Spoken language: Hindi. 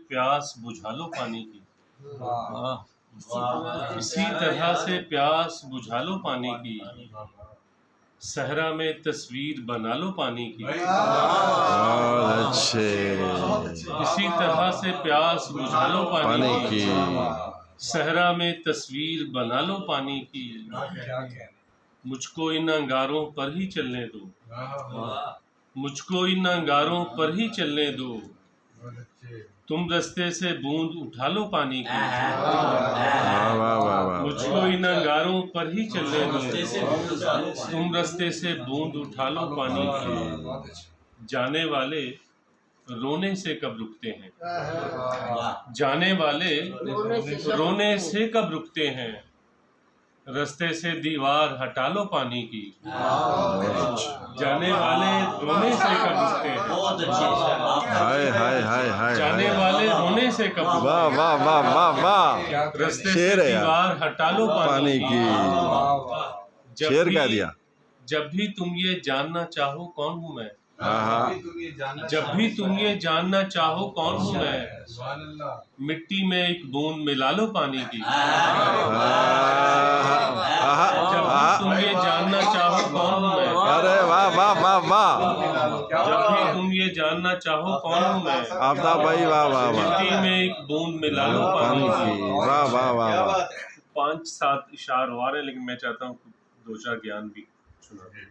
प्यास बुझा लो पानी की। इसी तरह से प्यास बुझा लो पानी की। सहरा में तस्वीर बना लो पानी की। बहुत अच्छे। इसी तरह से प्यास बुझा लो पानी की। सहरा में तस्वीर बना लो पानी की। मुझको इन अंगारों पर ही चलने दो। मुझको इन अंगारों पर ही चलने दो। तुम रास्ते से बूंद उठा लो पानी की। वाह वाह वाह वाह। मुझको इन अंगारों पर ही चलने दो। तुम रास्ते से बूंद उठा लो पानी की। जाने वाले रोने से कब रुकते हैं। जाने वाले रोने से कब रुकते हैं। रास्ते से दीवार हटा लो पानी की। जाने वाले रोने से कब रुकते हैं। हाय हाय हाय हाय। जाने वाले रोने से कब रुकते वाह हैं। वाह वाह वाह वाह। रास्ते से शेर है यार। दीवार हटा लो पानी की। शेर कह दिया। जब भी तुम ये जानना चाहो कौन हूँ मैं। हाँ। जब भी तुम ये जानना चाहो कौन हूँ मैं। मिट्टी में एक बूंद मिला लो पानी की। जब भी तुम ये जानना चाहो कौन हूँ मैं। अरे वाह वाह वाह वाह। जब भी तुम ये जानना चाहो कौन हूँ मैं। आफ्ताब भाई वाह वाह वाह। मिट्टी में एक बूंद मिला लो पानी की। वाह वाह वाह वाह। 5-7 इशार और हैं, लेकिन मैं चाहता हूँ 2-4 ज्ञान भी सुना दूं।